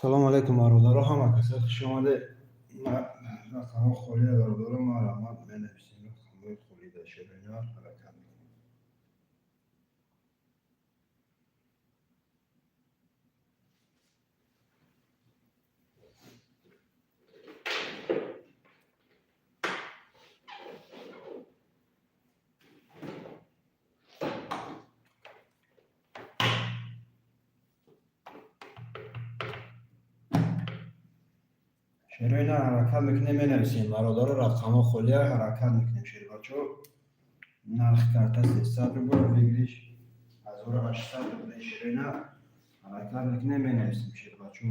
سلام علیکم برادر همه کسا خوش آمده. رقم خوری برادر ما رحمت بنویسیم. رقم خوری در شیرینیات حرکت میکنیم. شیرینیات حرکت میکنیم بنویسیم. برادر رقم خوری حرکت میکنیم. شیر بچه نرخ کرده 300 رو برو بگیریش 1800 رو بده شیرینیات حرکت میکنیم بنویسیم. شیر بچه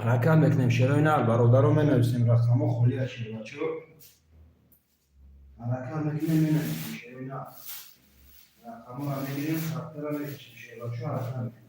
حرکت میکنیم. شیرینیات برادر رو بنویسیم. رقم خوری شیر بچه حرکت میکنیم بنویسیم. شیرینیات رقم رو میگیریم خطه رو میکشیم. شیر بچه حرکت میکنیم.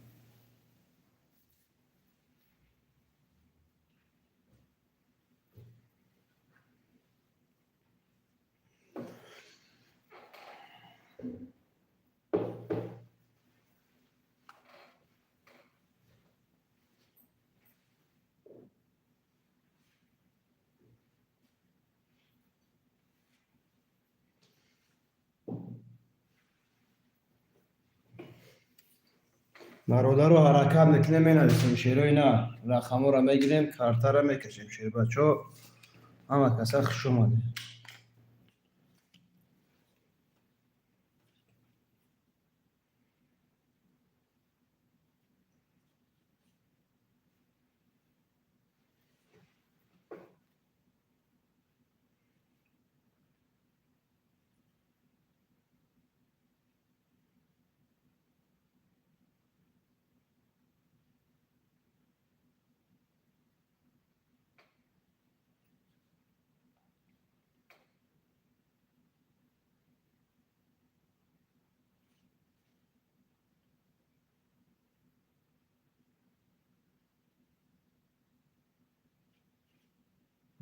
برادر رو حرکت میکنیم مینویسیم. شیروی نه رقم رو میگیریم کارتا رو میکشیم. شیر بچه همه کسا خوش اومده.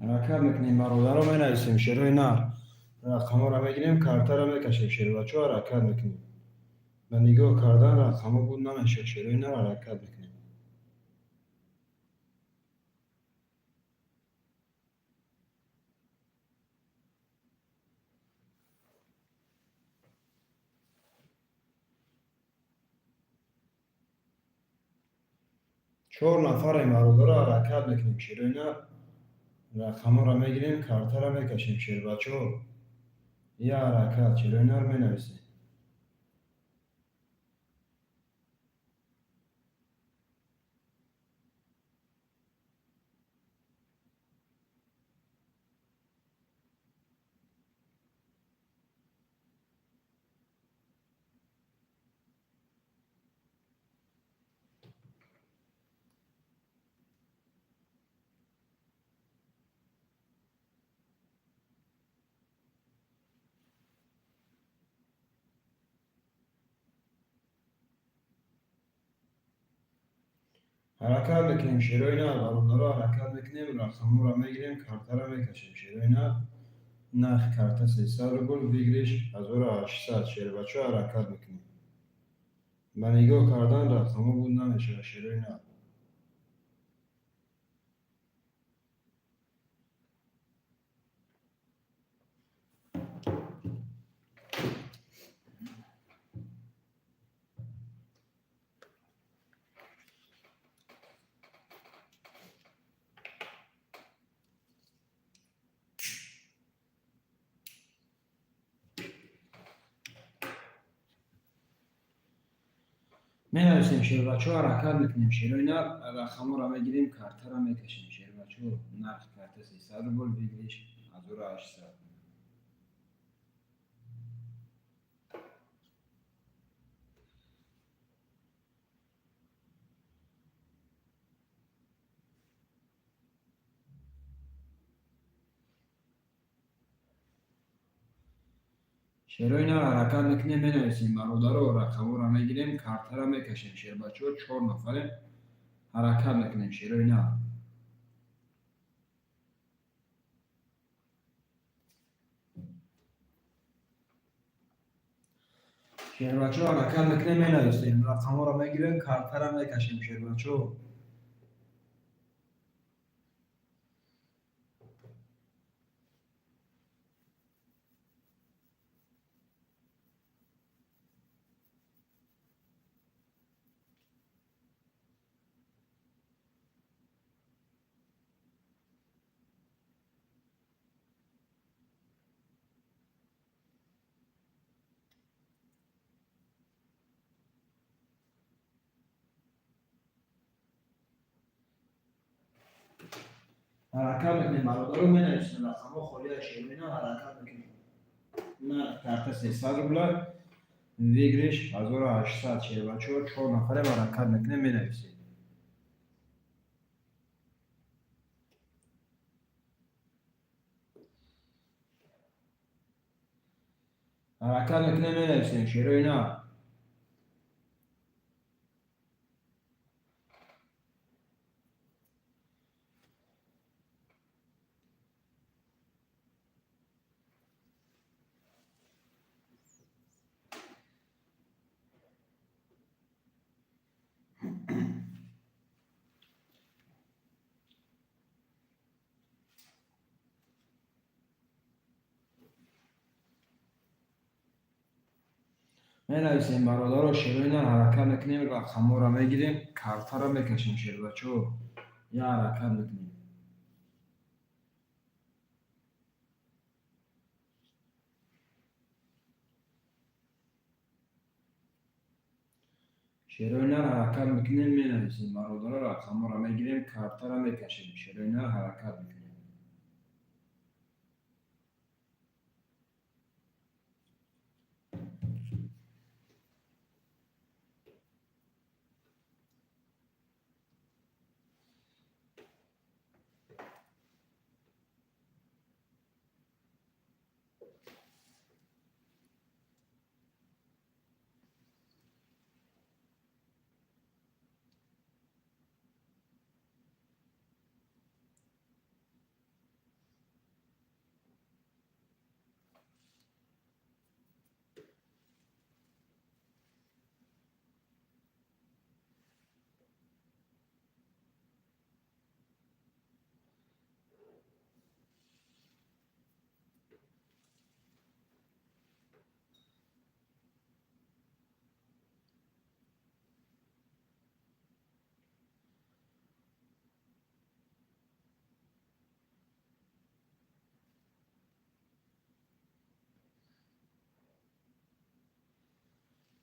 حرکت میکنیم. برادر رو مینویسیم. شیروی نه رقم رو میگیریم کارتا رو میکشیم. شیر بچه حرکت میکنیم. به نگاه کردن رقم بود نمیشه. شیروی نه حرکت میکنیم. چهار نفر برادر رو حرکت میکنیم. شیروی نه رقم رو میگیریم کارتا رو میکشیم. شیر بچه یه حرکت. شیروی نه رو مینویسیم. حرکت میکنیم. شیروی نه برادر رو حرکت میکنیم. رقم رو میگیریم کارتا رو میکشیم. شیروی نه نرخ کارت 300 رو بگیریش 1800. شیر بچه حرکت میکنیم. به نگاه کردن رقم بود نمیشه. شیروی نه می نویسیم. شیر بچه حرکت میکنیم. شیروی نه رقم رو میگیریم کارت رو میکشیم. شیر بچه نرخ کارت 300 رو بگیریش 1800. شعر اینا رو حرکت میکنیم مینویسیم برادر رو رقم رو میگیریم کارت رو میکشیم شعر بچه ها 4 نفره حرکت میکنیم شعر اینا شعر بچه ها حرکت میکنیم مینویسیم رقم رو میگیریم کارت رو میکشیم شعر بچه ها حرکت میکنیم برادر رو مینویسیم رقم ها خالی شعر اینا حرکت میکنیم نه کارت 300 روبل ویگرش 1800 شعر بچه ها 4 نفره حرکت میکنیم مینویسیم حرکت میکنیم مینویسیم شعر اینا مینویسیم برادر رو شعر اینا حرکت میکنیم رقم رو میگیریم کارت رو میکشیم شعر بچه ها یا حرکت میکنیم شعر اینا حرکت میکنیم مینویسیم برادر رو رقم رو میگیریم کارت رو میکشیم شعر اینا حرکت میکنیم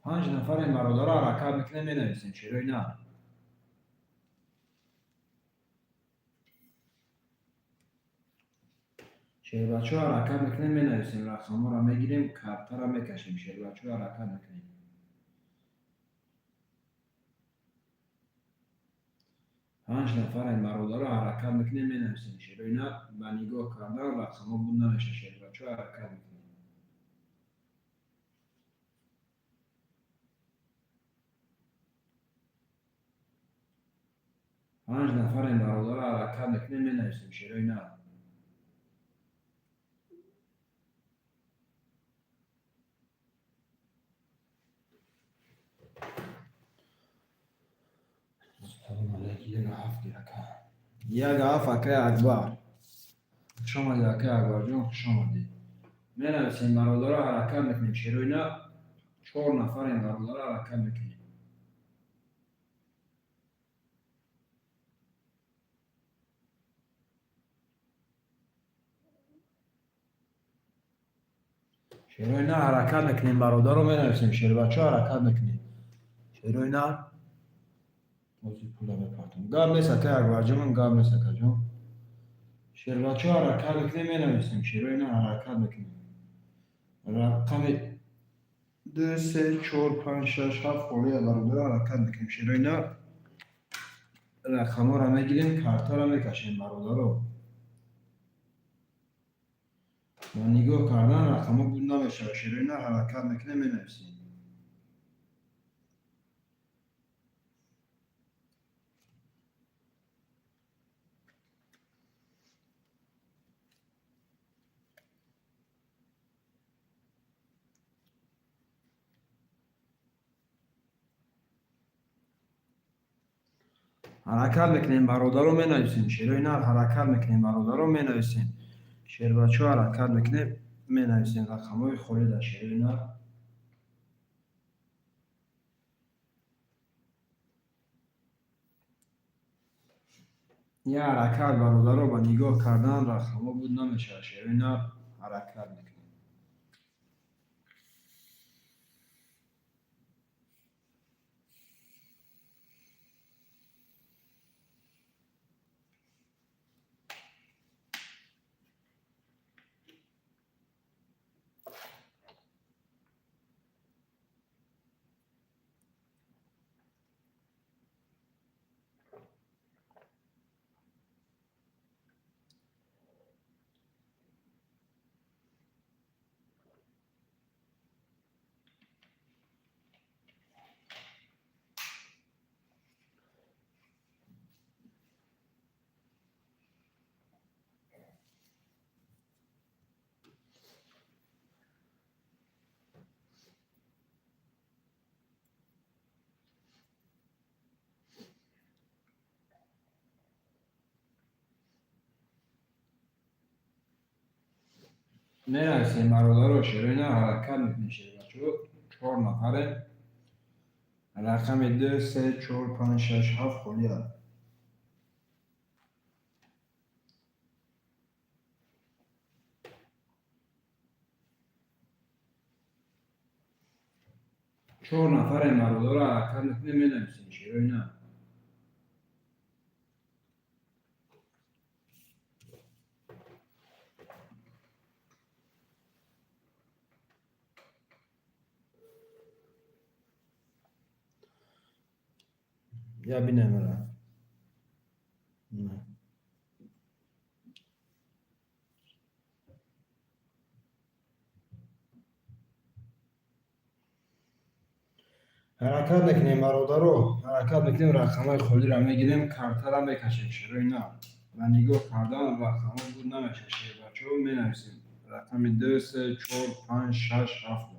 پنج نفر این برادر رو حرکت میکنیم مینویسیم شعر اینا شعر بچه ها حرکت میکنیم مینویسیم رقم رو میگیریم کارت رو میکشیم شعر بچه ها حرکت میکنیم 5 نفر این برادر رو حرکت میکنیم مینویسیم شعر اینا به نگاه کردن رقم ها بود نمیشه شعر بچه ها حرکت میکنیم 5 نفر این برادر رو حرکت میکنیم مینویسیم شعر اینا سلام علیکم یک هفت گیرکه یک هفت که اکبر شما یکه اکبر جون خوش آمدید مینویسیم برادر رو حرکت میکنیم شعر اینا 4 نفر این برادر رو حرکت میکنیم شعر اینا حرکت میکنیم برادر رو مینویسیم شعر بچه ها حرکت میکنیم شعر اینا موزی پولا بپاتم گام نیست که اکبر جون گام نیست که جون شعر بچه ها حرکت میکنیم مینویسیم شعر اینا حرکت میکنیم رقم 2 3 4 5 6 7 خورده برادر حرکت میکنیم شعر اینا رقم ها رو میگیریم کارت ها رو میکشیم برادر رو با نگاه کردن رقم ها بود نمیشه و شروع اینا حرکت میکنه می نویسیم. حرکت میکنیم برادر رو می نویسیم. شروع اینا حرکت میکنیم برادر رو می نویسیم. شیر بچه ها حرکت میکنیم می نویسیم رقم های خوری در شروع اینا. یه حرکت برادر رو با نگاه کردن رقم ها بود نمیشه. شروع اینا حرکت میکنیم. می نویسیم برادر رو شروع اینا حرکت میکنیم. شیر بچه ها 4 نفره. رقم 2 3 4 5 6 7 خالی هست. چهار نفر برادر رو حرکت میکنیم می نویسیم. شروع اینا یا بینم نه. حرکت میکنیم برادر رو حرکت میکنیم رقم های خالی رو میگیریم کارت رو میکشیم. شروع اینا و نگاه کردن رقم ها بود نمیشه. شیر بچه ها می نویسیم رقم 2 3 4 5 6 7.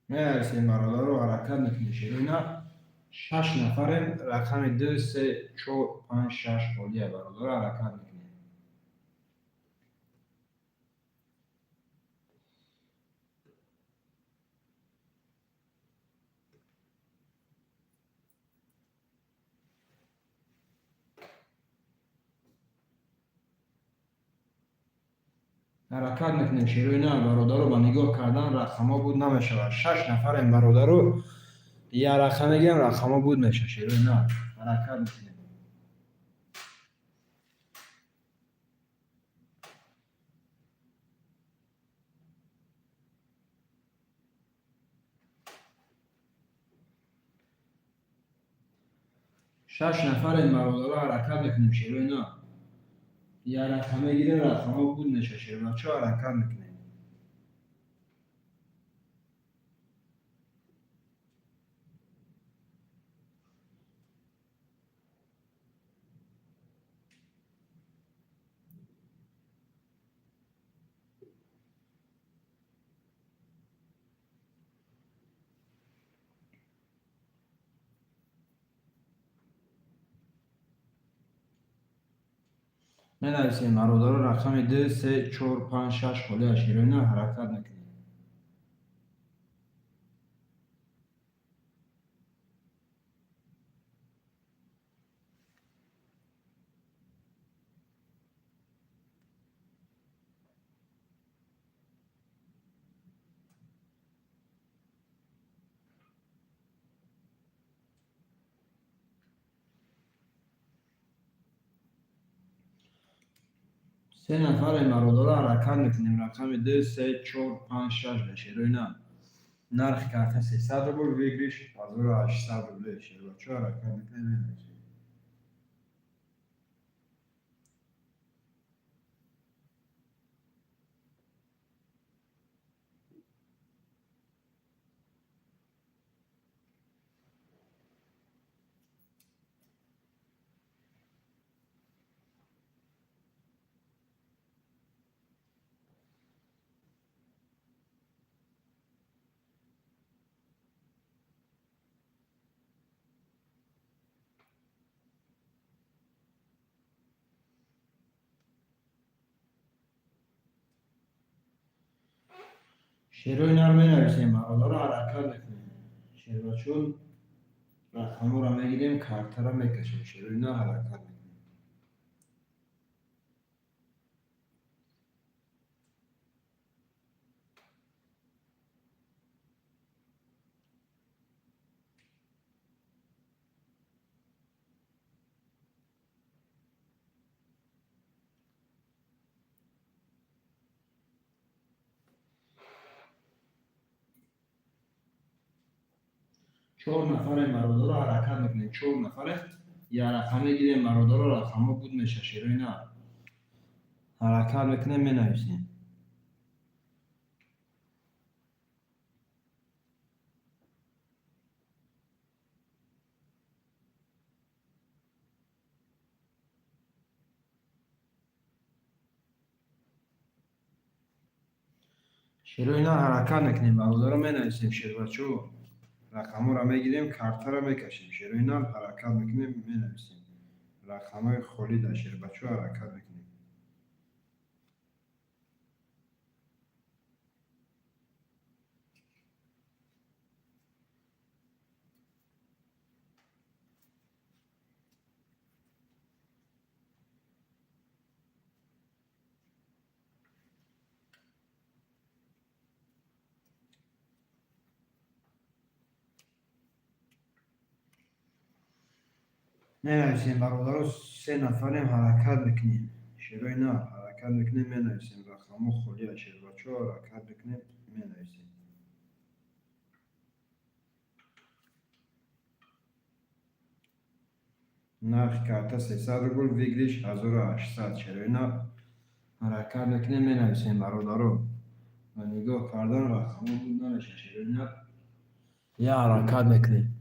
می نویسیم برادر رو حرکت میکنیم. شروع اینا 6 نفریم. رقم 2 3 4 5 6 خالیه. برادر رو حرکت میکنیم. حرکت میکنیم. شروع اینا برادر رو با نگاه کردن رقم ها بود نمیشه. 6 نفریم برادر رو یه رقم میگیم رقم ها بود میشه. شروع اینا حرکت میکنیم. 6 نفریم برادر رو حرکت میکنیم. شروع اینا یه رقم میگیریم رقم ها بود میشه. شروع بچه ها حرکت میکنیم. می نویسیم برادر رو رقم 2 3 4 5 6 خالی. شروع اینا حرکت میکنیم. سه نفر مرادارا حرکت میکنیم. رقم 2 3 4 5 6 بشه روی نه. نرخ کارت 300 روبل بگیریش 1800 روبل بشه. بچه ها حرکت میکنیم. شیروی نرمه نویسیم مرادارا حرکت میکنیم. شیروچون رقم را میگیریم کارت را میکشیم. شیروی نه حرکت میکنیم. چهار نفر مرادارا حرکت میکنیم. چهار نفر یا رقم میگیریم مرادارا رقم بود میشه. شیروی نه حرکت میکنیم می نویسیم. شیروی نه حرکت میکنیم مرادارا می نویسیم. شیروچو رقم را میگیریم کارت را میکشیم. شیروی نه حرکت میکنیم می نویسیم. رقم های خالی در شیروچو حرکت میکنیم. می نویسیم برادر سه نفریم حرکت میکنیم. شیروی نه حرکت میکنیم می نویسیم. رقم خالی در شیروچو حرکت میکنیم می نویسیم. نرخ کارت 300 روبل ویگریش 1800. شیروی نه حرکت میکنیم می نویسیم برادرو. و نگاه کردن رقم بود نمیشه. شیروی نه یا حرکت میکنیم.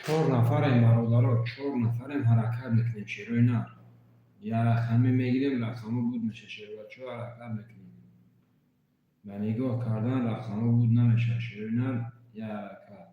چهار نفریم برادرها. چهار نفریم حرکت میکنیم. شیروی نه یا رقمی میگیریم رقم بود میشه. شیروچو حرکت میکنیم. و نگاه کردن رقم بود نمیشه. شیروی نه یا حرکت.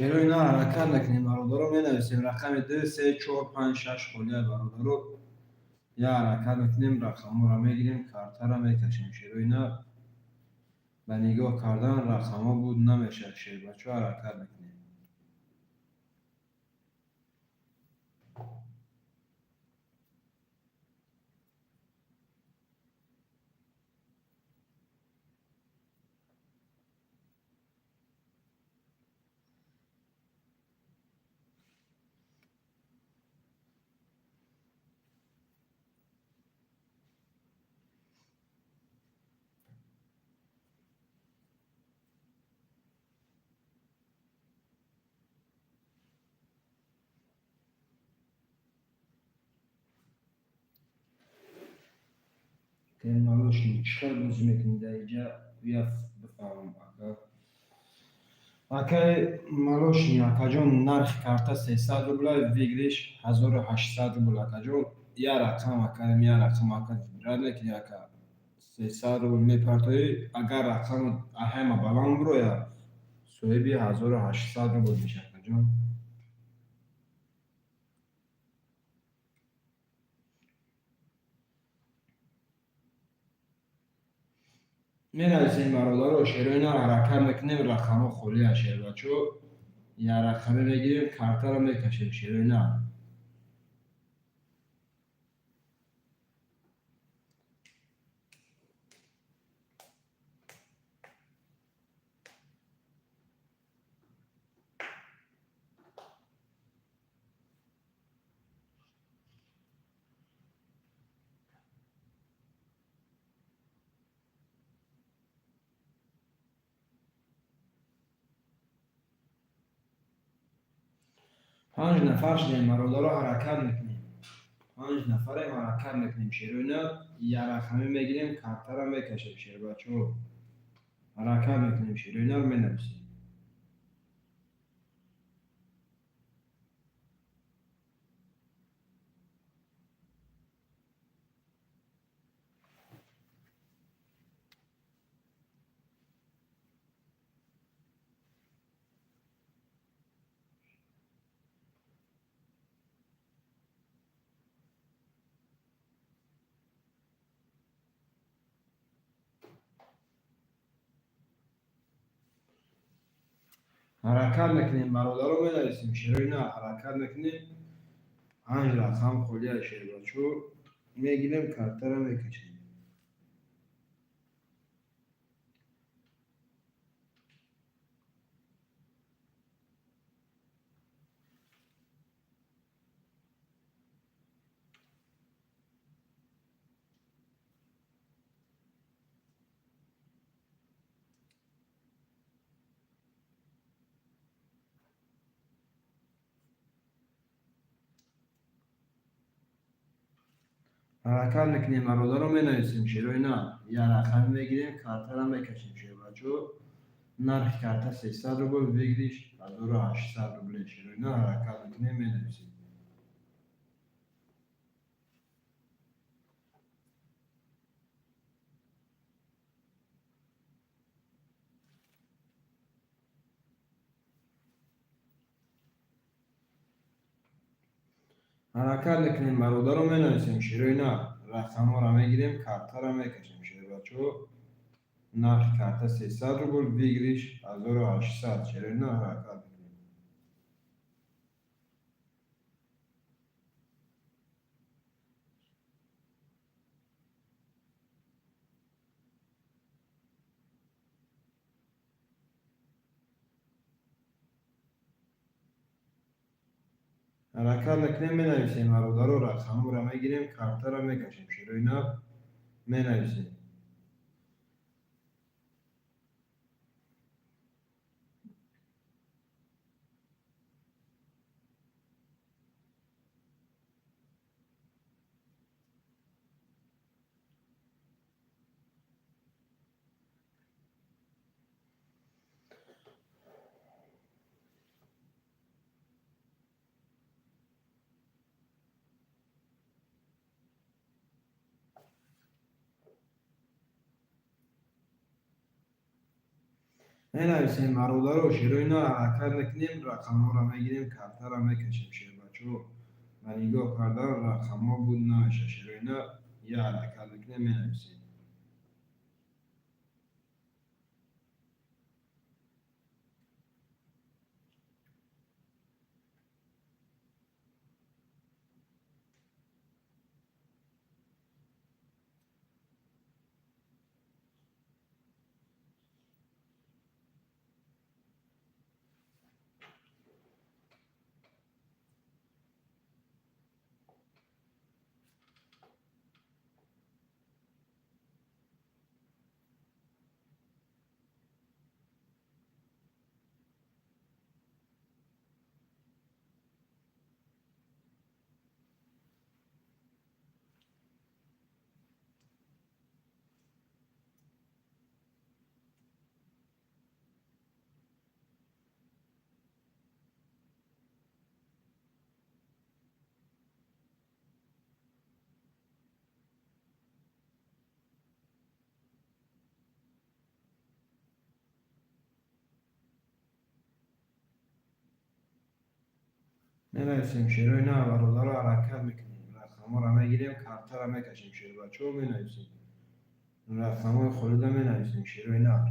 شعر و اینا حرکت نکنیم. برادر رو می نویسیم رقم 2 3 4 5 6 خلیه برادر رو یا حرکت میکنیم، رقم رو میگیریم، کارت رو میکشیم. شعر و اینا به نگاه کردن رقم ها بود نمیشه. شعر بچه ها حرکت میکنیم. کلمه چیکار بازی میکنید در اینجا بیا بفهمم. اکای مالوشنی اکا جون نرخ کارتا 300 روبل ویگریش 1800 روبل اکا جون یا رقم اکا یا رقم اکا رد نکنی اکا 300 روبل میپرتوی اگر رقم اهم بالان برو یا صاحبی 1800 روبل میشه اکا جون. می نویسیم برادر و شعر اینا حرکت میکنیم، رقم ها خولی شعر بچو یا رقم میگیریم کارتا رو میکشیم. شعر اینا پنج نفر شدیم برادر رو حرکت میکنیم. 5 نفره حرکت میکنیم. شعر و اینا یه رقمی میگیریم کارتا رو میکشیم. شعر بچه ها حرکت میکنیم. شعر و اینا رو مینویسیم. حرکت میکنیم برادر رو مینویسیم. شعر و اینا حرکت میکنیم. 5 رقم خولی شعر بچه ها میگیریم کارتا رو میکشیم. حرکت میکنیم برادر رو مینویسیم. شعر و اینا یه رقمی میگیریم کارتا رو میکشیم. شعر بچه ها نرخ کارتا 300 روبل ویگریش 1800 روبل. شعر و اینا حرکت میکنیم مینویسیم. حرکت میکنیم برادر رو مینویسیم. شعر و اینا رقم ها رو میگیریم کارتا رو میکشیم. شعر بچه ها نرخ کارتا 300 روبل ویگریش 1800. شعر و اینا حرکت میکنیم. حرکت میکنیم مینویسیم برادر رو رقم رو میگیریم کارتا رو میکشیم. شعر و اینا مینویسیم. مینویسیم مربوطه رو شروع اینا حرکت میکنیم رقم ها رو میگیریم کارتا رو میکشیم شیر بچه و نگاه کرده رقم ها بود نمیشه شروع اینا یه حرکت میکنیم مینویسیم. مینویسیم شروع اینا مربوطه رو حرکت میکنیم رقم ها رو میگیریم کارتا رو میکشیم شیر بچه مینویسیم رقم های خریده مینویسیم شروع اینا.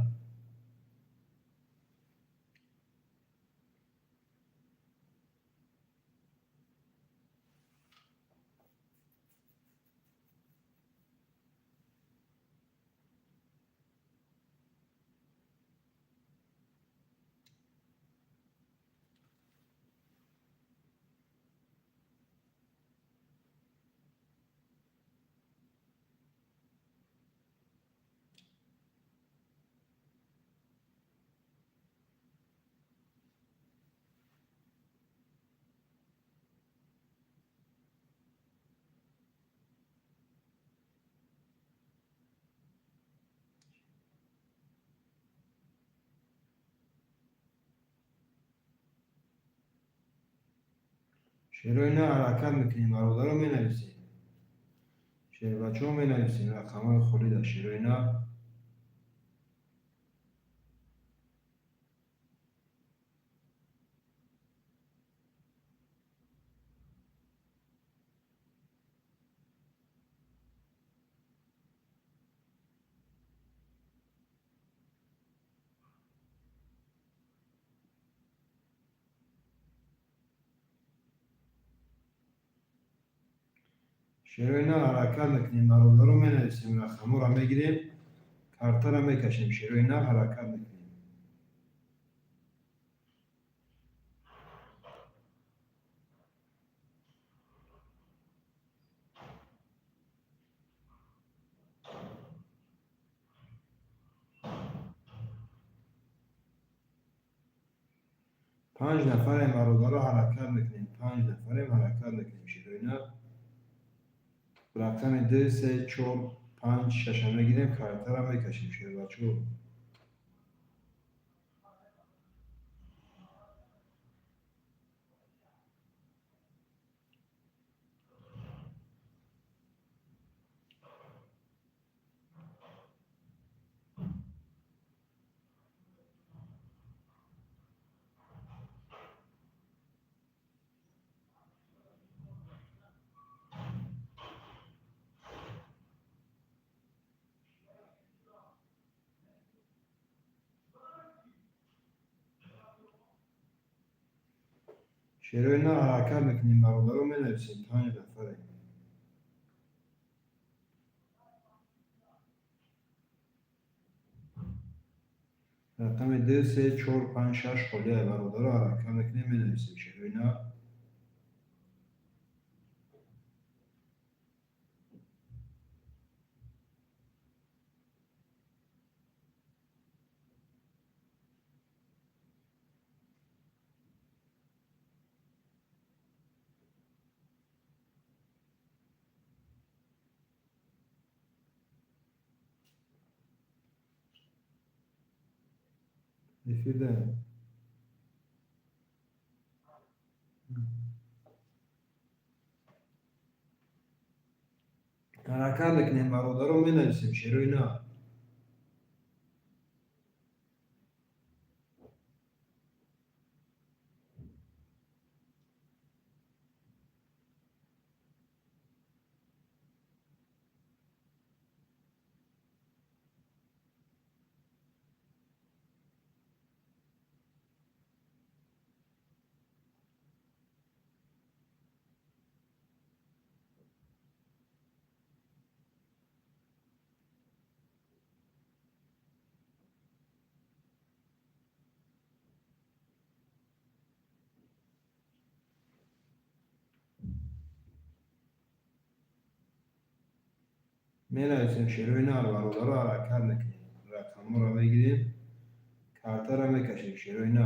شروع اینا حرکت میکنیم مربوطه رو مینویسیم شیر بچه مینویسیم رقم های خریده شروع اینا. شروع اینا حرکت میکنیم مربوطه رو مینویسیم رقم ها رو میگیریم کارتا رو میکشیم شروع اینا حرکت میکنیم. 5 نفر مربوطه رو حرکت میکنیم 5 نفر حرکت میکنیم شروع اینا رقم 2 3 4 5 6 میگیریم کارتا رو میکشیم شروع بچه. شروع اینا حرکت میکنیم مربوطه رو مینویسیم 5 نفره رقم 2 3 4 5 6 خلیه مربوطه رو حرکت میکنیم مینویسیم شروع اینا. نفیده حرکت میکنیم مربوطه رو مینویسیم شروع اینا. می نویسیم شیروین برادر رو حرکت میکنیم، رقم رو بگیریم، کارتا رو میکشیم شیروین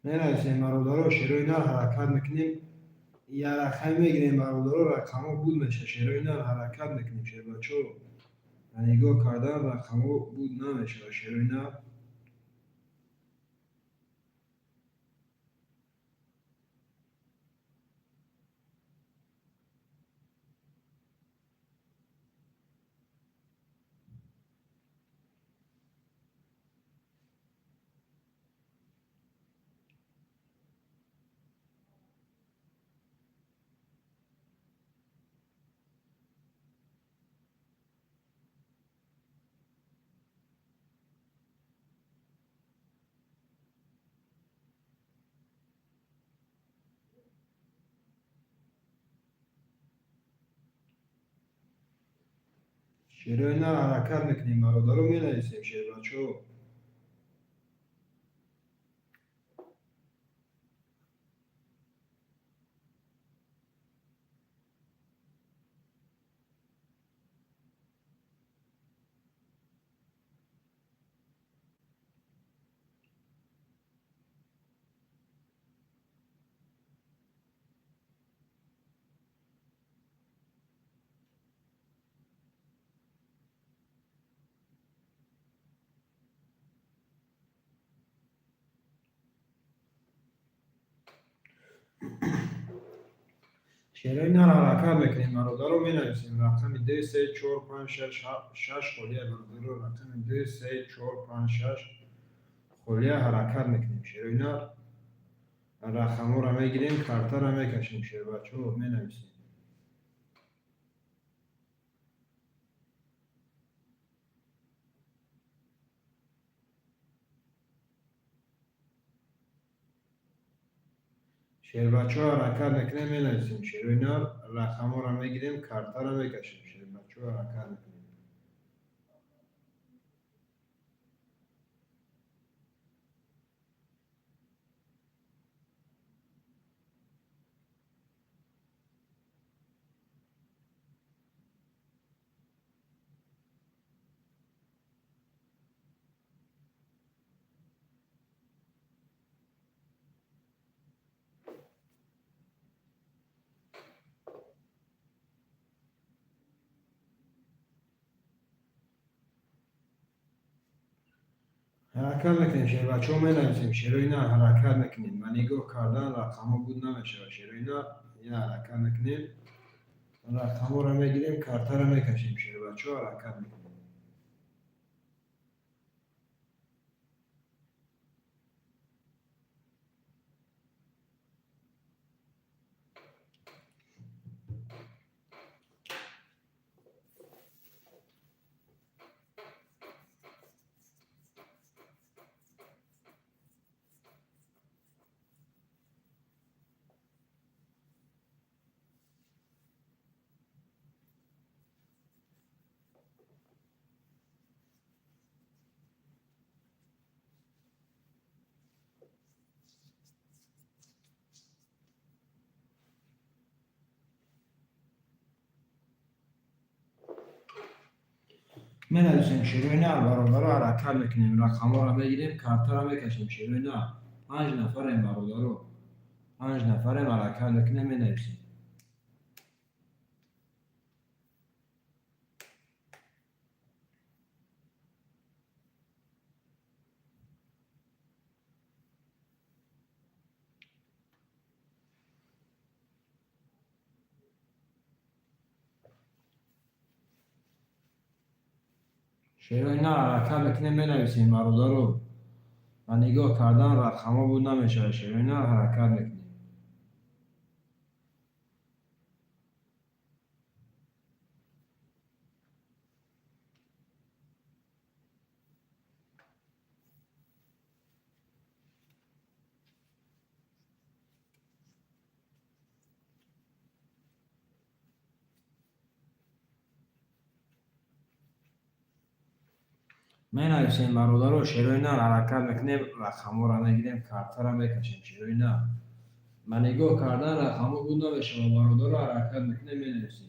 می نویسیم برادر رو شیروین حرکت میکنیم، یه رقم میگیریم برادر رو رقم ها بود میشه، شیروین حرکت میکنیم شیر بچه نگاه کردن رقم ها بود نمیشه شیروین شیروین حرکت میکنیم برادر رو می نویسیم شیر بچه شیروین حرکت میکنیم برادر رو می نویسیم رقم 2 3 4 5 6 خلیه برادر رو رقم 2 3 4 5 6 خلیه حرکت میکنیم شیروین رقم رو میگیریم کارتا رو میکشیم شیر بچه می نویسیم شیر بچه حرکت میکنیم می نویسیم شیروین رقم رو میگیریم کارتا رو میکشیم شیر بچه حرکت میکنیم حرکت میکنیم شیر بچه می نویسیم شیروین حرکت میکنیم و نگاه کردن رقم ها بود نمیشه شیروین یه حرکت میکنیم رقم رو میگیریم کارتا رو میکشیم شیر بچه حرکت میکنیم می نویسیم شیروین برابر رو حرکت میکنیم رقم رو میگیریم کارتا رو میکشیم شیروین 5 نفریم برادرو، 5 نفریم حرکت میکنیم مینویسیم. شعر و اینا حرکت میکنیم مینویسیم برادرو. و نگاه کردن رقم ها بود نمیشه، شعر و اینا حرکت میکنیم. مینویسیم برادرو، شعر و اینا حرکت میکنیم، رقم ها را میگیریم، کارت را میکشیم. شعر و اینا من نگاه کردن رقم ها بود نمیشه و برادرو حرکت میکنیم مینویسیم.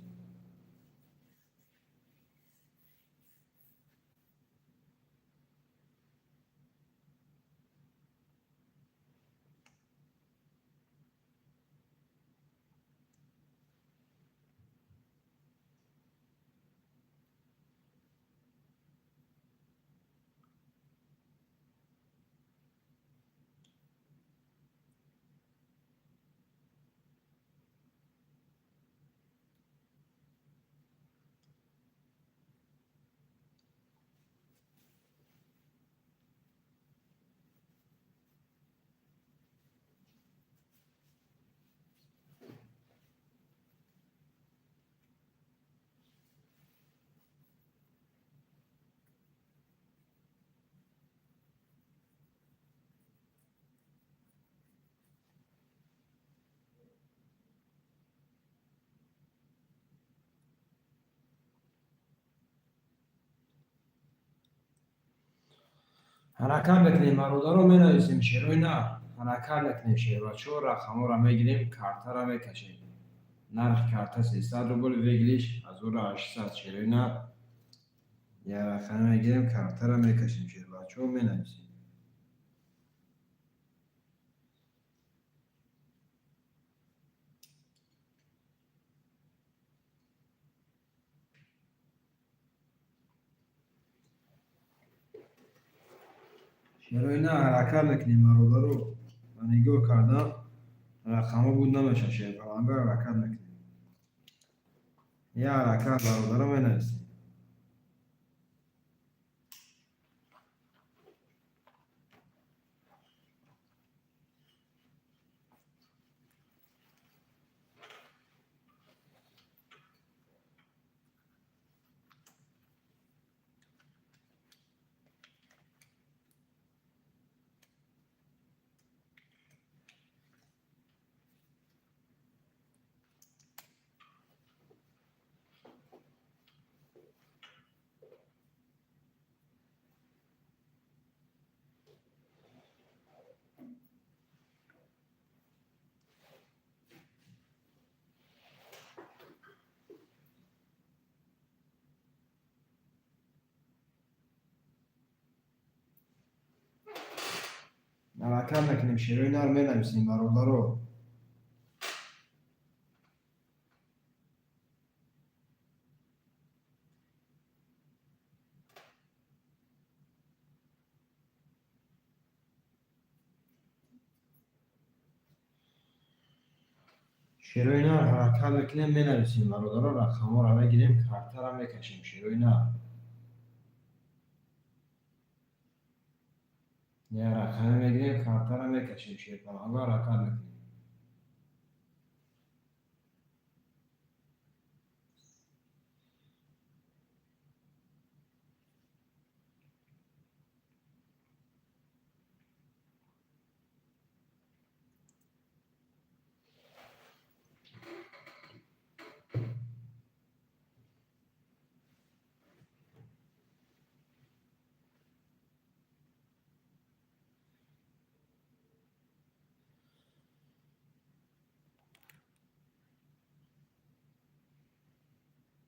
حرکت میکنیم برادرو مینویسیم. شعر و اینا حرکت میکنیم. شعر و چو رقم ها را میگیریم، کارت را میکشیم. نرخ کارت 300 روبل ویگلیش از او را 800. شعر و اینا یه رقم میگیریم، کارت را میکشیم. شعر و چو مینویسیم. شعر و اینا حرکت میکنیم برادرو. و نگاه کردن رقم ها بود نمیشه، شعر و انگار حرکت میکنیم. یه حرکت برادرو مینویسیم. حرکت میکنیم. شعر و اینا رو مینویسیم برادرو. شعر و اینا رو حرکت میکنیم مینویسیم برادرو. رقم ها را میگیریم، کارت را میکشیم. شعر و اینا یه رقم میگیریم، کارت را میکشیم. شعر و انگار حرکت میکنیم.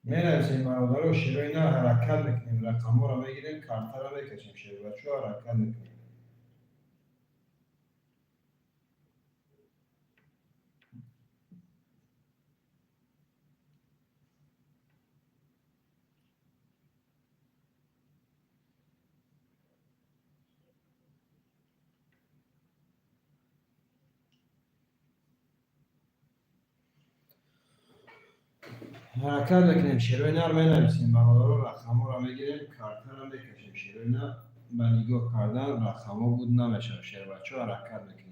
مینویسیم برادرو. شعر و اینا حرکت میکنیم، رقم ها را میگیریم، کارت را میکشیم. شعر و چو حرکت میکنیم. حرکت بکنیم شیروی نر می نویسیم بقیده رو رقم را میگیریم کارتر را میکشیم شیروی نر به نگاه کردن رقم بود نمیشه شیر بچه حرکت بکنیم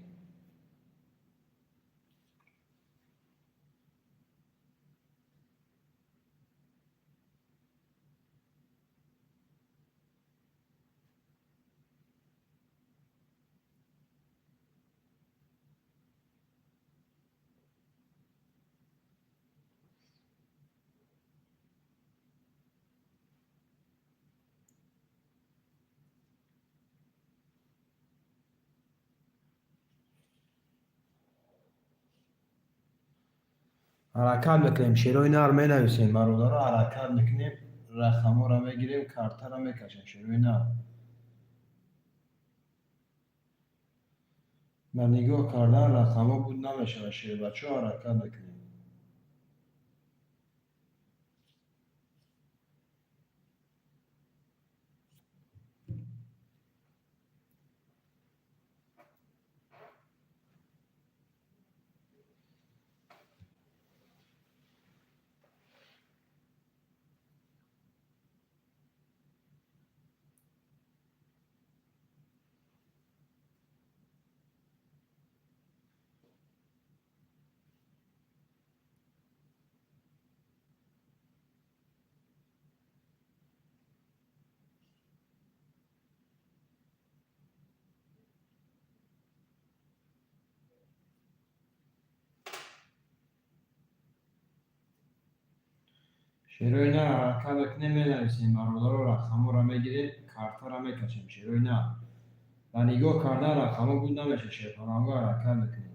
حرکت بکنیم شیروی نر می نویسیم برادر را حرکت بکنیم رقم را میگیریم کارتر را میکشیم شیروی نر به نگاه کردن رقم بود نمیشه شیر بچه حرکت بکنیم شیروی نر حرکت بکنیم می نویسیم برادر را رقم را میگیریم کارتر را میکشیم شیروی نر به نگاه کردن رقم بود نمیشه شیر پرانگاه حرکت بکنیم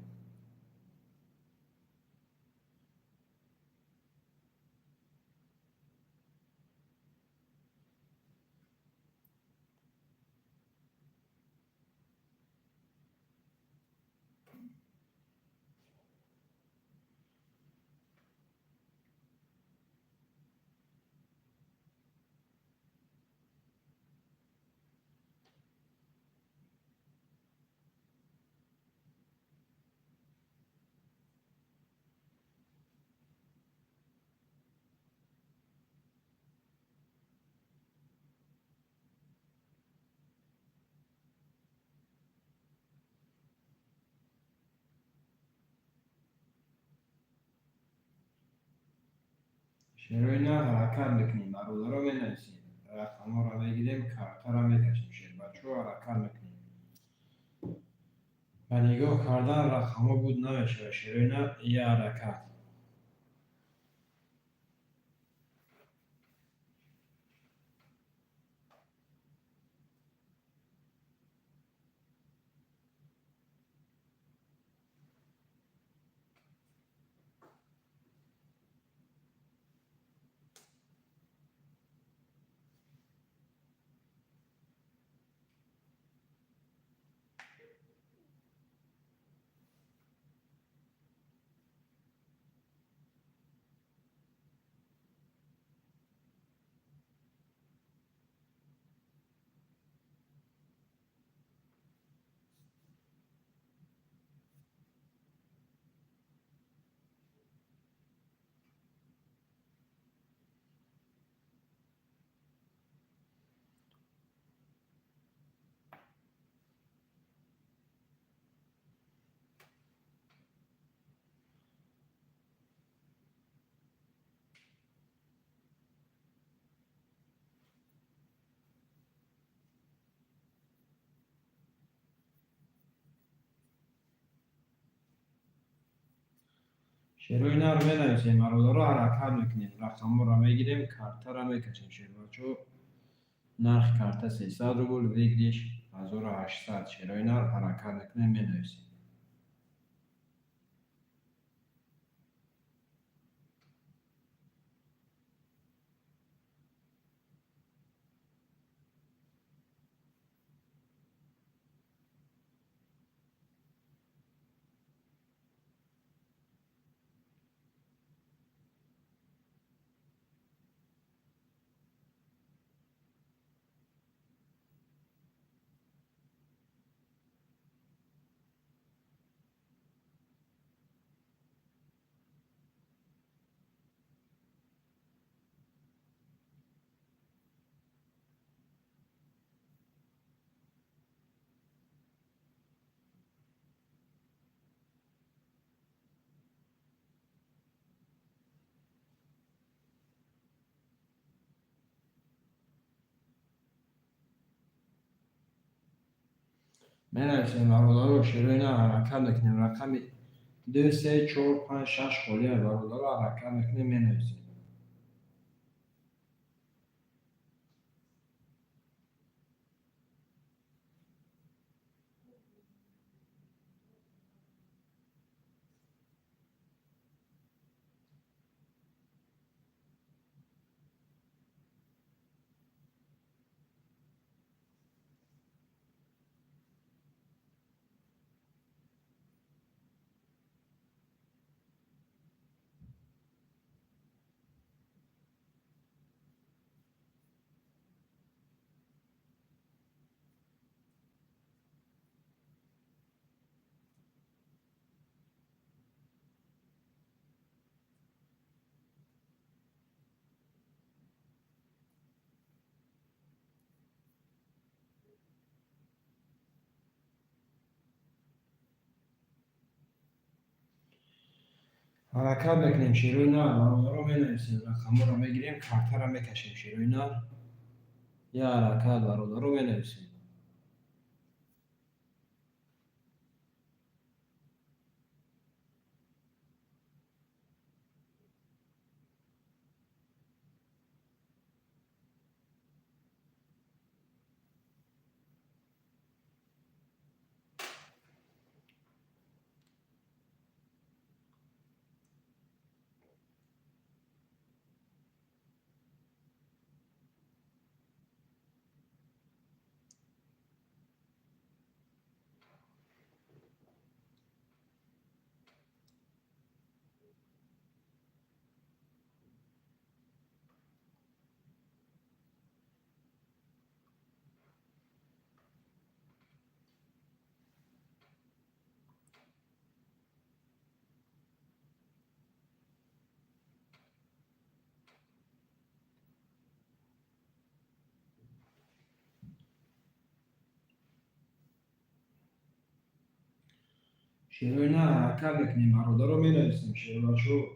شیروی نر حرکت بکنیم برادر را می نویسیم رقم را میگیریم کارتر را میکشیم شیر بچه حرکت بکنیم به نگاه کردن رقم بود نمیشه شیروی نر یه حرکت شیروی نر می نویسیم برادر را حرکت میکنیم رقم را میگیریم کارتر را میکشیم شیر بچه نرخ کارت 300 روبل ویگریش 1800 شیروی نر حرکت میکنیم می نویسیم بنویسیم برادر و شروع اینا حرکت میکنیم. رقم 2 3 4 5 6 خالی برادر رو حرکت میکنیم بنویسیم. حرکت میکنیم شروع اینا برادر رو بنویسیم. رقم رو میگیریم کارت رو میکشیم شروع اینا یا حرکت برادر رو بنویسیم. شروع اینا حرکت میکنیم برادر رو بنویسیم. شروع بچو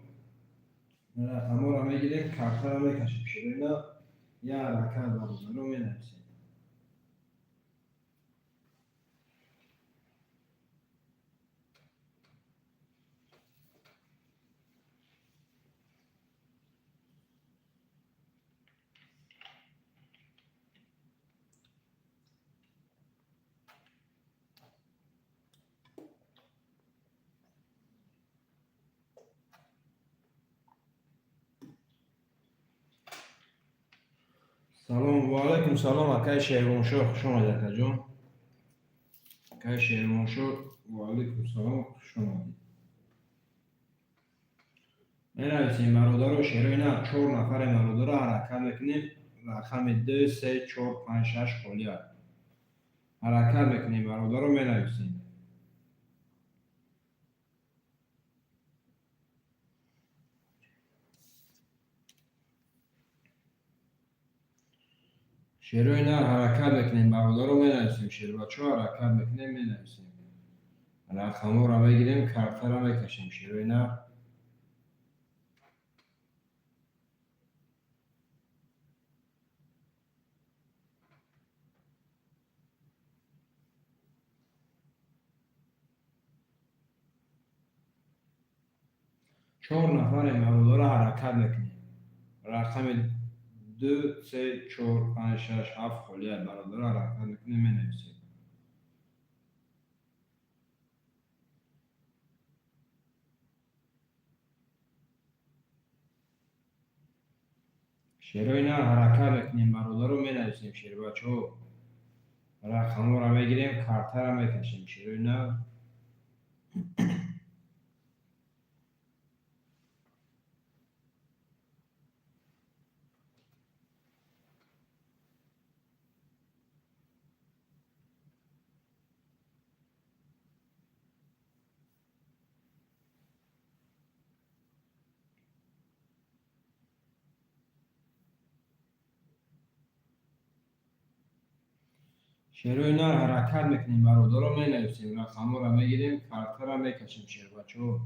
رقم رو میگیریم کارت رو میکشیم شروع اینا یا حرکت برادر رو بنویسیم. سلام و علیکم سلام اکای شیروانشاه خوش آمدید اکا جان. اکای شیروانشاه و علیکم سلام خوش آمدید. بنویسیم برادر رو شروع اینا 4 نفر برادر رو حرکت میکنیم. رقم 2 3 4 5 6 خالی هست. حرکت میکنیم برادر رو بنویسیم. شروع اینا حرکت میکنیم برادر رو بنویسیم. شروع بچه ها حرکت میکنیم بنویسیم. رقم رو بگیریم کارت رو میکشیم شروع اینا 4 نفر برادر رو حرکت میکنیم. رقم 2 3 4 5 6 7 خالی هست. برادر رو حرکت میکنیم بنویسیم. شروع اینا حرکت میکنیم برادر رو بنویسیم. شروع بچه ها رقم رو میگیریم کارت رو میکشیم شروع اینا شروع اینا حرکت میکنیم برادر رو بنویسیم. رقم رو میگیریم کارت رو میکشیم شروع بچه ها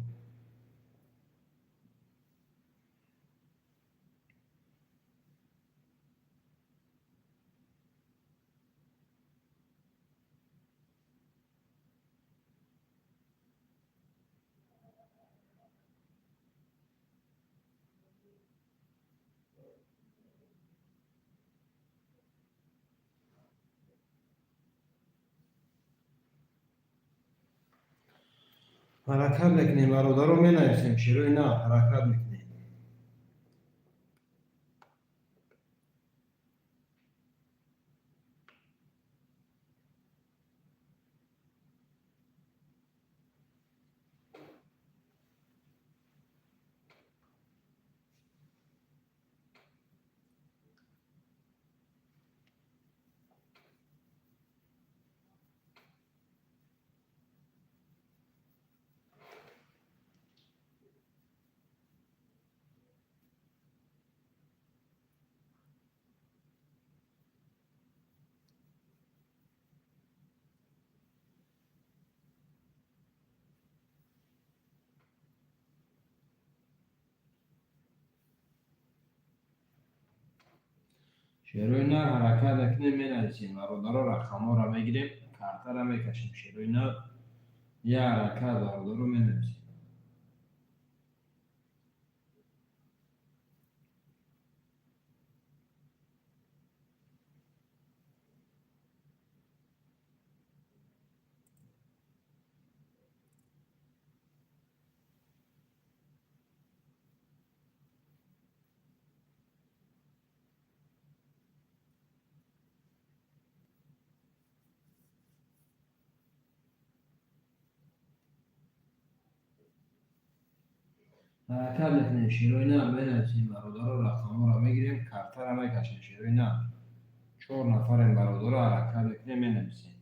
حرکت میکنیم برادر رو می نویسیم شروع نه حرکت میکنیم. شروع نه حرکت میکنیم می نویسیم برادر رو رقم ها رو میگیریم کارتا رو میکشیم شروع نه یه حرکت برادر رو می نویسیم. حرکت میکنیم شروع نه می نویسیم برادر رو رقم ها رو میگیریم کارتا رو میکشیم شروع نه 4 نفر برادر رو حرکت میکنیم می نویسیم.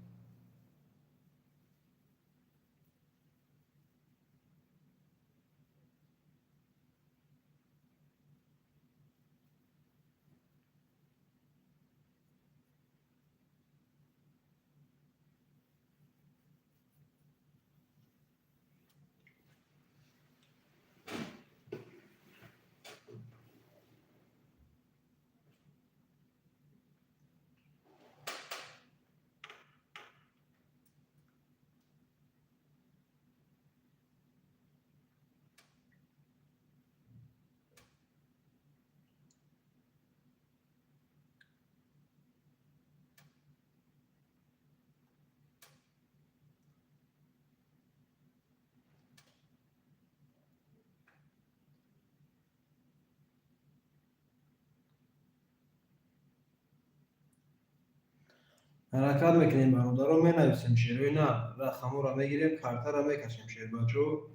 حرکت میکنیم برادر رو می نویسیم شروع نه رقم ها رو میگیریم کارتا رو میکشیم شروع بچو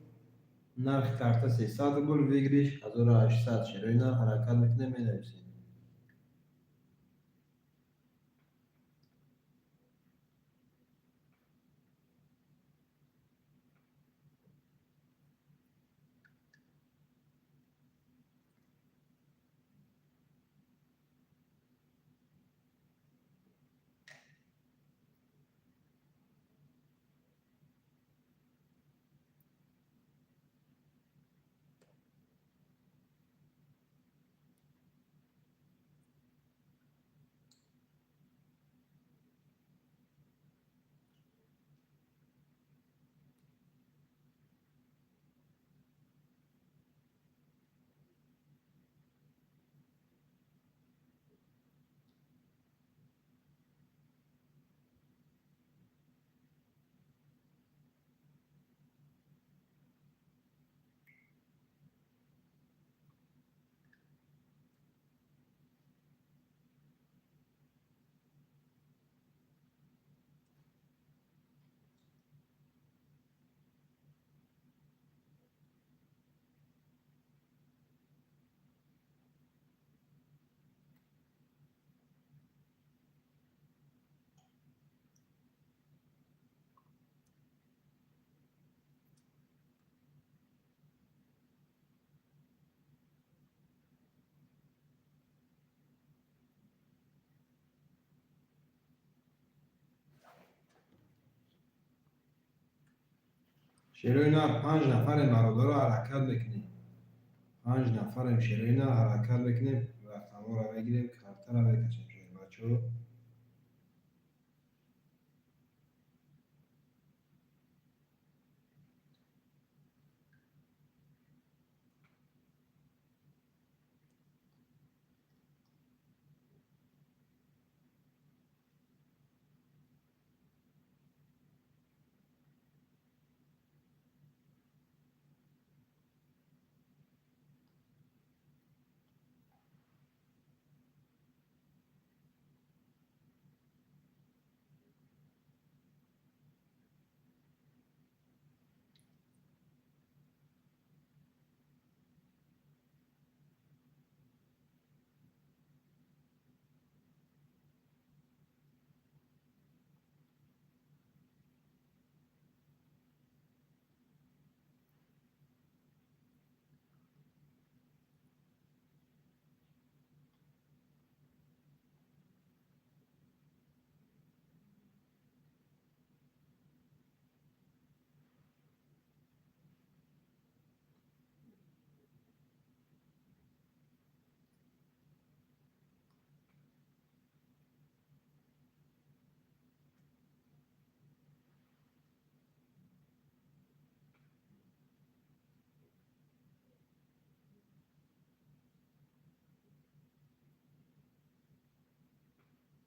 نرخ کارتا 300 روبل ویگریش 1800 شروع نه حرکت میکنیم می نویسیم. شروع نه 5 نفر برادر رو حرکت میکنیم 5 نفر شروع نه حرکت میکنیم رقم ها رو میگیریم کارتا رو میکشیم شروع بچو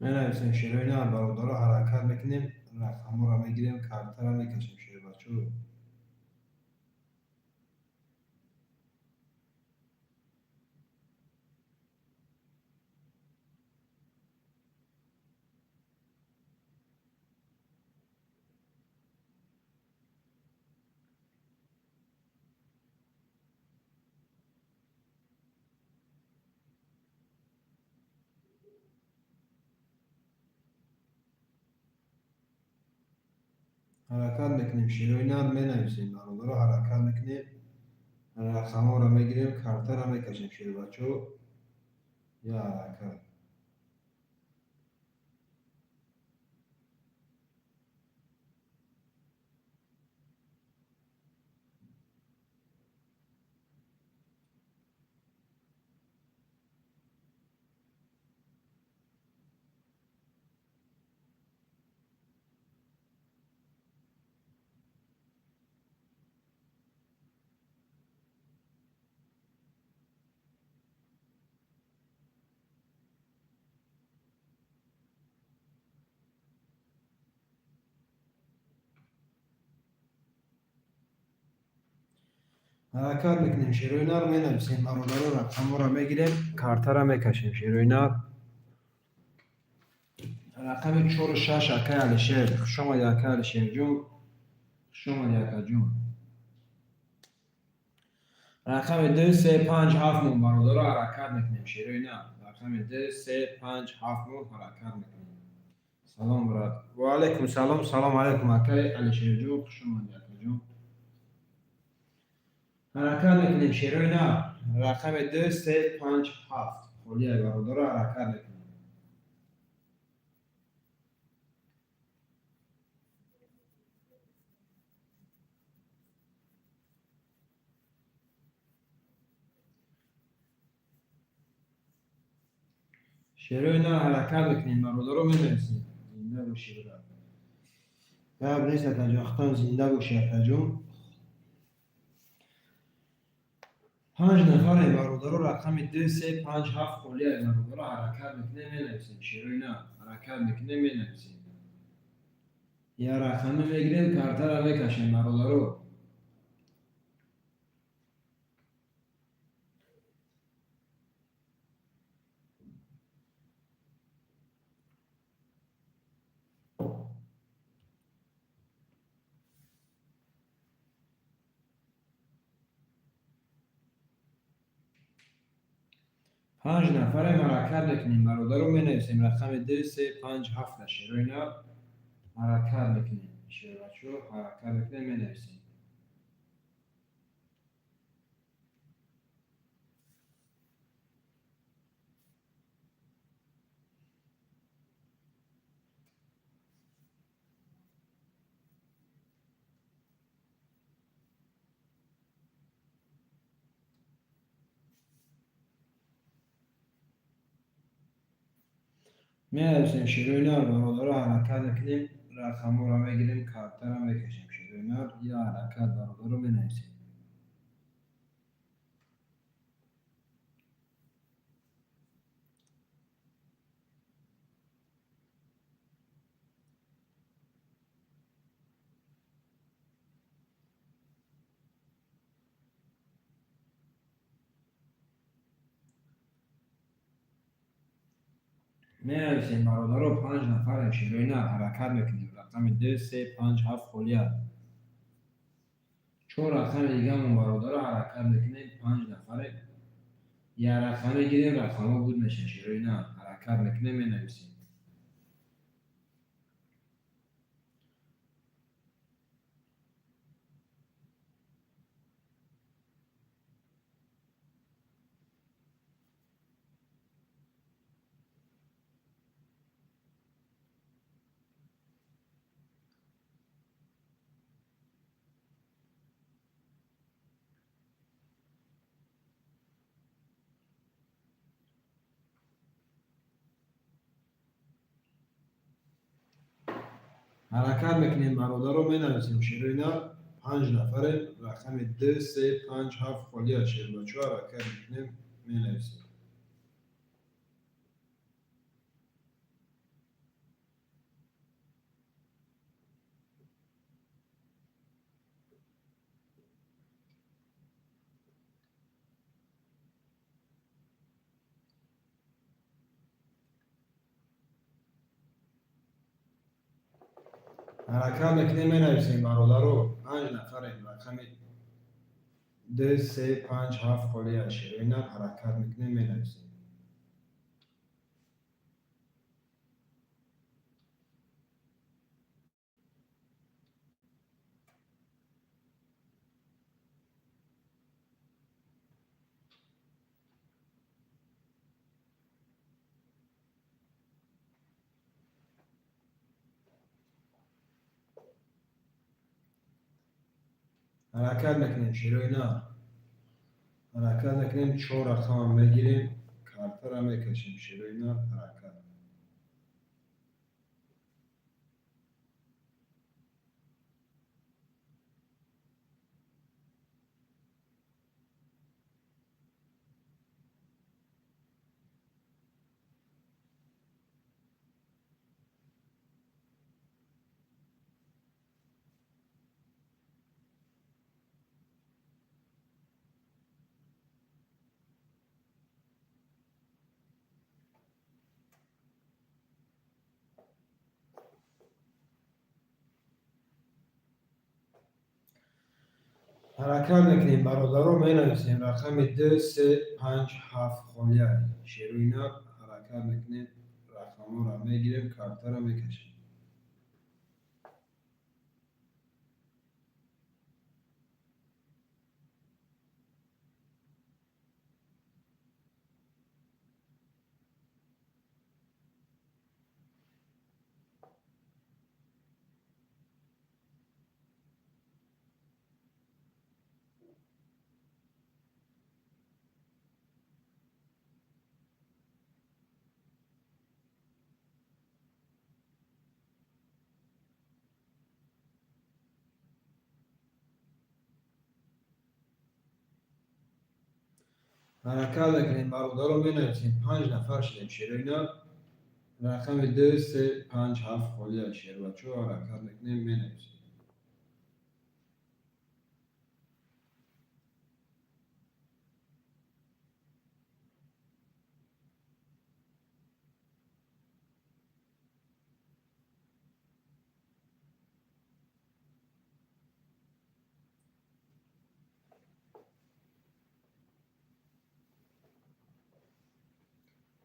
می‌نویسیم شیروین برادر حرکت میکنیم رقم را میگیریم کارت را میکشیم شیر بچه. حرکت میکنیم شیروین می‌نویسیم برادر حرکت میکنیم رقم را میگیریم کارت را میکشیم شیر بچه. یا حرکت حرکت میکنیم شیروین رو می‌نویسیم برادر رقم را میگیریم کارت را میکشیم شیروین رقم 4 و 6 اکه علیشیر شما یکه علیشیر جون شما یکه جون رقم 2 3 5 7 مون برادر حرکت میکنیم شیروین رقم 2 3 5 7 مون حرکت میکنیم. سلام برات و علیکم سلام سلام علیکم اکه علیشیر جون شما یکه جون حرکت میکنیم شیروین رقم 2 3 5 7 خولیه برادر حرکت میکنیم شیروین حرکت میکنیم برادر رو می‌نویسیم زنده باشی برات باب نیست تجاختان زنده باشی اکه جون 5 نفر برادر رقم 2 3 5 7 خولیه برادر حرکت میکنیم می‌نویسیم شیروین حرکت میکنیم می‌نویسیم یا رقم میگیریم کارت را میکشیم برادر رو 5 نفر حرکت میکنیم برادر رو می‌نویسیم رقم 2 3 5 7 شیروین حرکت میکنیم شیر بچه حرکت میکنیم می‌نویسیم می‌نویسیم شیروین برادر رو حرکت میکنیم رقم را میگیریم کارت را میکشیم شیروین یا حرکت برادر رو می‌نویسیم می‌نویسیم برادر رو 5 نفر شیروین حرکت میکنیم رقم 2 3 5 7 خولیه چون رقم دیگه همون برادر رو حرکت میکنیم 5 نفره یه رقم میگیریم رقم ها بود میشه شیروین حرکت میکنیم می‌نویسیم حرکت میکنیم برادر رو می‌نویسیم شیروین 5 نفره رقم 2 3 5 7 خولیه شیر بچه حرکت میکنیم می‌نویسیم حرکت میکنیم می نویسیم برادر رو 5 نفریم رقم 2 3 5 7 خالی اشاره اینا حرکت میکنیم می نویسیم. حرکت میکنیم شروع اینا حرکت میکنیم 4 رقم هم میگیریم کارتا را میکشیم شروع اینا حرکت. حرکت میکنیم برادر رو می نویسیم رقم 2 3 5 7 خالی شروع اینا حرکت میکنیم رقم را میگیریم کارتا را میکشیم. حرکت میکنیم برادر رو می نویسیم 5 نفر شدیم شروع اینا رقم 2 3 5 7 خالی شیر بچه ها حرکت میکنیم می نویسیم.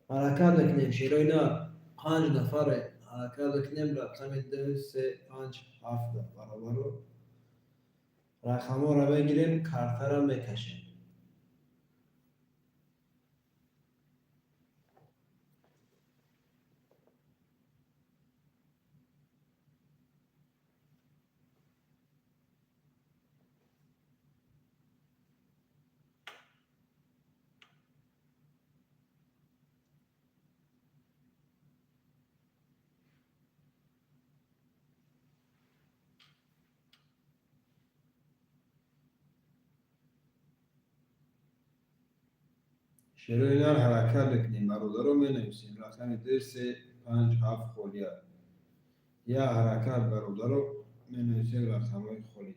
حرکت میکنیم شروع اینا 5 نفره حرکت میکنیم رقم 2 3 5 7 برابر رو رقم ها رو بگیریم کارتا را میکشیم. شروع اینا حرکت میکنیم برادر رو می نویسیم رقم 2 3 5 7 خالی یا حرکت برادر رو می نویسیم رقم های خالی.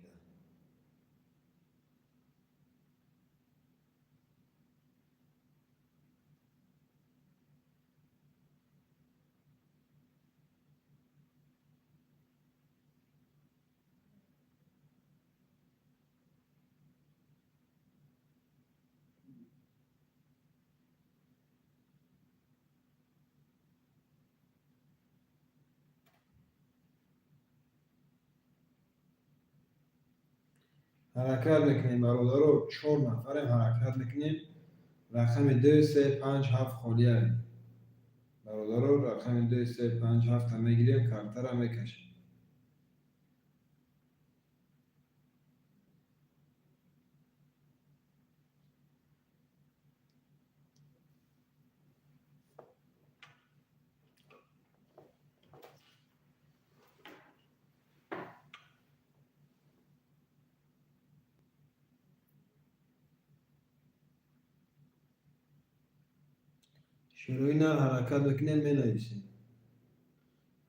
حرکت میکنیم برادر رو 4 نفریم حرکت میکنیم رقم 2 3 5 7 خالی برادر رو رقم 2 3 5 7 هم میگیریم کارتا را میکشیم. شروع اینا حرکت میکنیم می نویسیم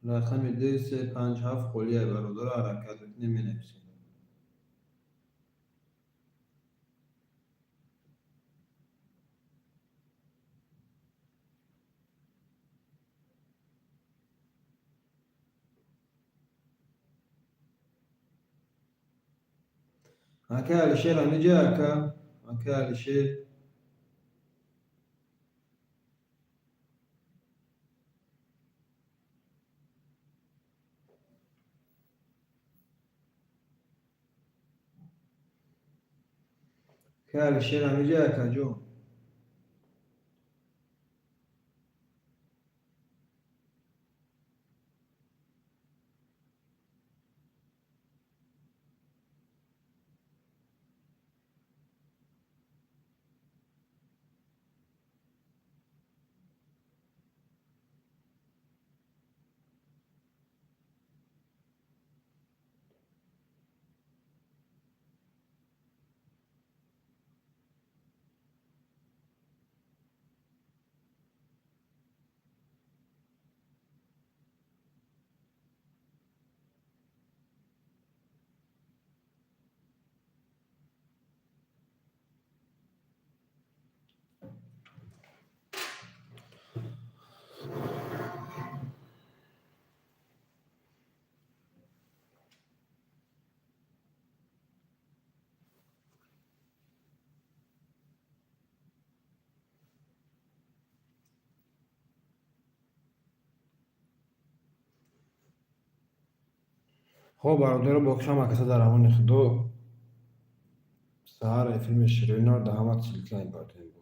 رقم 2 3 5 7 خالی برادر رو حرکت میکنیم می نویسیم. هكا الشيء اللي جاك هكا الشيء هكا الشيء اللي جاك جو خب برادر با akşam kasa daramın xdo sahar film şirin orada hamat silken batın.